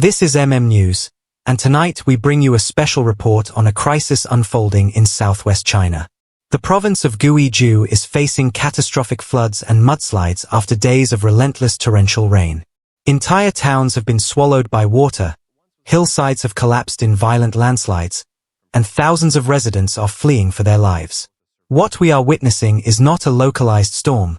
This is MMnews, and tonight we bring you a special report on a crisis unfolding in southwest China. The province of Guizhou is facing catastrophic floods and mudslides after days of relentless torrential rain. Entire towns have been swallowed by water, hillsides have collapsed in violent landslides, and thousands of residents are fleeing for their lives. What we are witnessing is not a localized storm,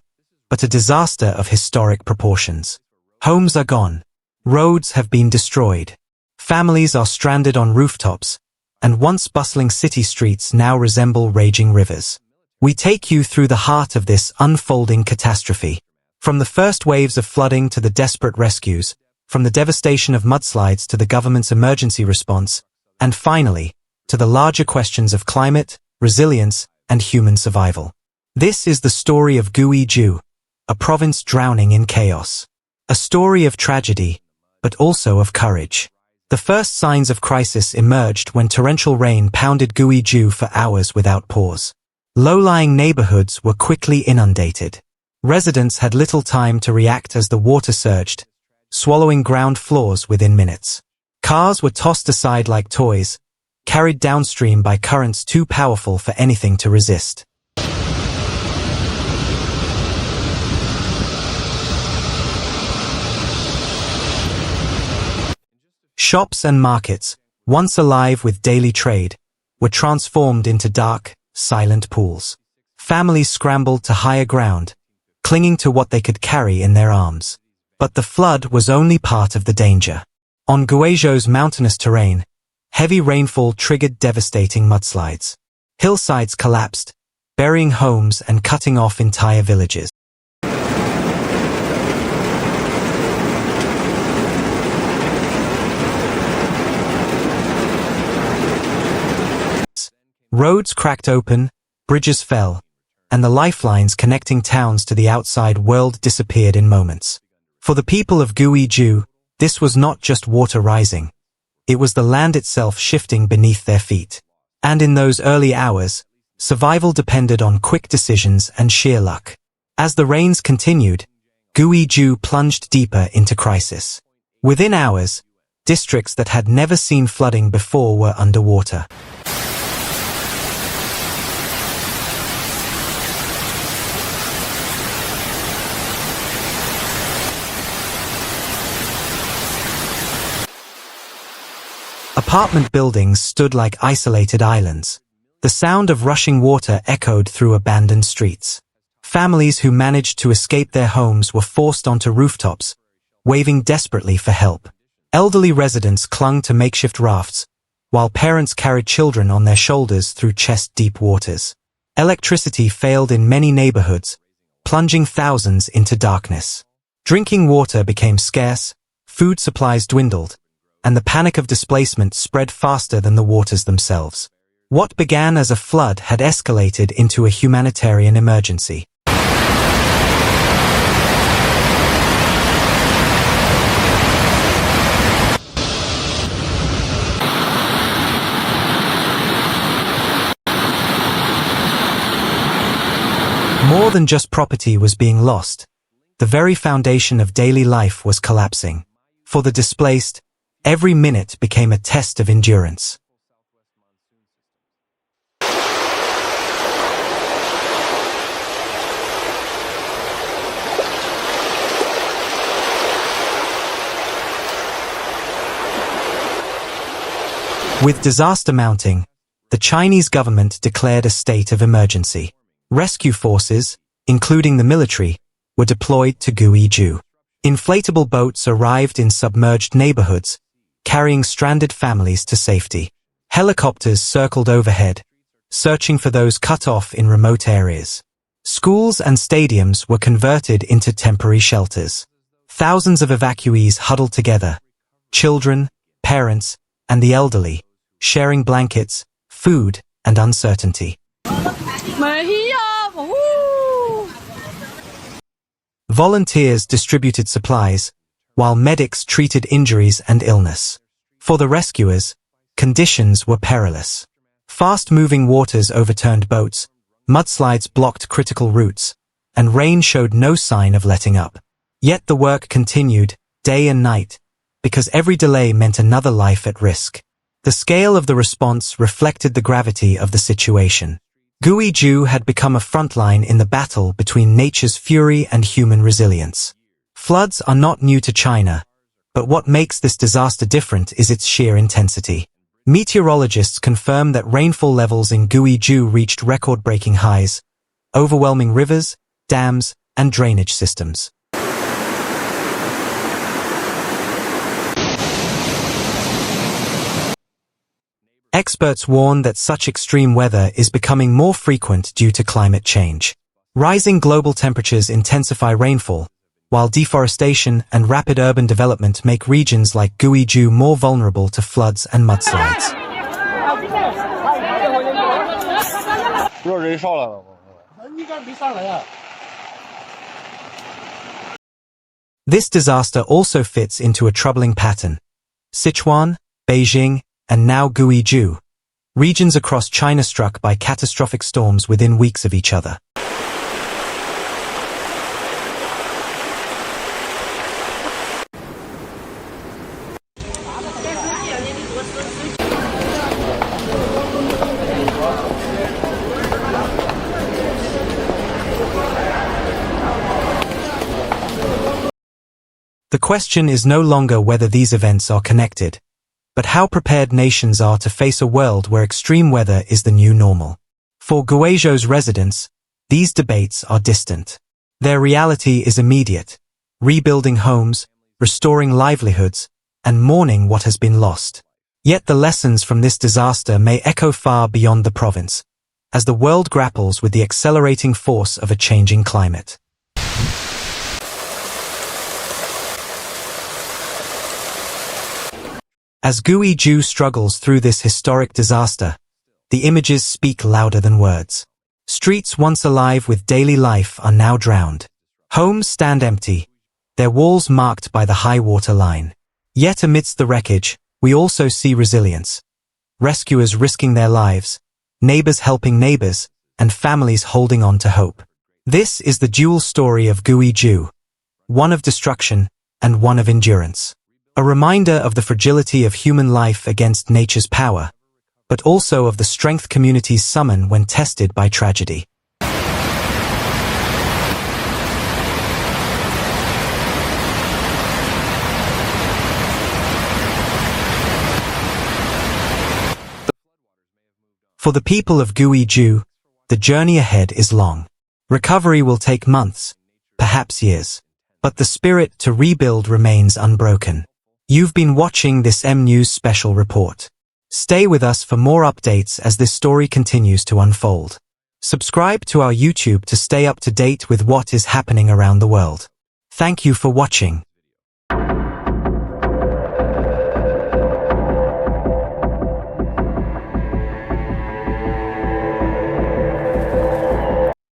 but a disaster of historic proportions. Homes are gone. Roads have been destroyed. Families are stranded on rooftops, and once bustling city streets now resemble raging rivers. We take you through the heart of this unfolding catastrophe. From the first waves of flooding to the desperate rescues, from the devastation of mudslides to the government's emergency response, and finally, to the larger questions of climate, resilience, and human survival. This is the story of Guizhou, a province drowning in chaos. A story of tragedy, but also of courage. The first signs of crisis emerged when torrential rain pounded Guizhou for hours without pause. Low-lying neighborhoods were quickly inundated. Residents had little time to react as the water surged, swallowing ground floors within minutes. Cars were tossed aside like toys, carried downstream by currents too powerful for anything to resist. Shops and markets, once alive with daily trade, were transformed into dark, silent pools. Families scrambled to higher ground, clinging to what they could carry in their arms. But the flood was only part of the danger. On Guizhou's mountainous terrain, heavy rainfall triggered devastating mudslides. Hillsides collapsed, burying homes and cutting off entire villages. Roads cracked open, bridges fell, and the lifelines connecting towns to the outside world disappeared in moments. For the people of Guizhou, this was not just water rising. It was the land itself shifting beneath their feet. And in those early hours, survival depended on quick decisions and sheer luck. As the rains continued, Guizhou plunged deeper into crisis. Within hours, districts that had never seen flooding before were underwater. Apartment buildings stood like isolated islands. The sound of rushing water echoed through abandoned streets. Families who managed to escape their homes were forced onto rooftops, waving desperately for help. Elderly residents clung to makeshift rafts, while parents carried children on their shoulders through chest-deep waters. Electricity failed in many neighborhoods, plunging thousands into darkness. Drinking water became scarce, food supplies dwindled, and the panic of displacement spread faster than the waters themselves. What began as a flood had escalated into a humanitarian emergency. More than just property was being lost. The very foundation of daily life was collapsing. For the displaced, every minute became a test of endurance. With disaster mounting, the Chinese government declared a state of emergency. Rescue forces, including the military, were deployed to Guizhou. Inflatable boats arrived in submerged neighborhoods, carrying stranded families to safety. Helicopters circled overhead, searching for those cut off in remote areas. Schools and stadiums were converted into temporary shelters. Thousands of evacuees huddled together, children, parents, and the elderly, sharing blankets, food, and uncertainty. Volunteers distributed supplies, while medics treated injuries and illness. For the rescuers, conditions were perilous. Fast-moving waters overturned boats, mudslides blocked critical routes, and rain showed no sign of letting up. Yet the work continued, day and night, because every delay meant another life at risk. The scale of the response reflected the gravity of the situation. Guizhou had become a frontline in the battle between nature's fury and human resilience. Floods are not new to China, but what makes this disaster different is its sheer intensity. Meteorologists confirm that rainfall levels in Guizhou reached record-breaking highs, overwhelming rivers, dams, and drainage systems. Experts warn that such extreme weather is becoming more frequent due to climate change. Rising global temperatures intensify rainfall, while deforestation and rapid urban development make regions like Guizhou more vulnerable to floods and mudslides. This disaster also fits into a troubling pattern. Sichuan, Beijing, and now Guizhou, regions across China struck by catastrophic storms within weeks of each other. The question is no longer whether these events are connected, but how prepared nations are to face a world where extreme weather is the new normal. For Guizhou's residents, these debates are distant. Their reality is immediate: rebuilding homes, restoring livelihoods, and mourning what has been lost. Yet the lessons from this disaster may echo far beyond the province, as the world grapples with the accelerating force of a changing climate. As Guizhou struggles through this historic disaster, the images speak louder than words. Streets once alive with daily life are now drowned. Homes stand empty, their walls marked by the high water line. Yet amidst the wreckage, we also see resilience. Rescuers risking their lives, neighbors helping neighbors, and families holding on to hope. This is the dual story of Guizhou, one of destruction and one of endurance. A reminder of the fragility of human life against nature's power, but also of the strength communities summon when tested by tragedy. For the people of Guizhou, the journey ahead is long. Recovery will take months, perhaps years, but the spirit to rebuild remains unbroken. You've been watching this MNews special report. Stay with us for more updates as this story continues to unfold. Subscribe to our YouTube to stay up to date with what is happening around the world. Thank you for watching.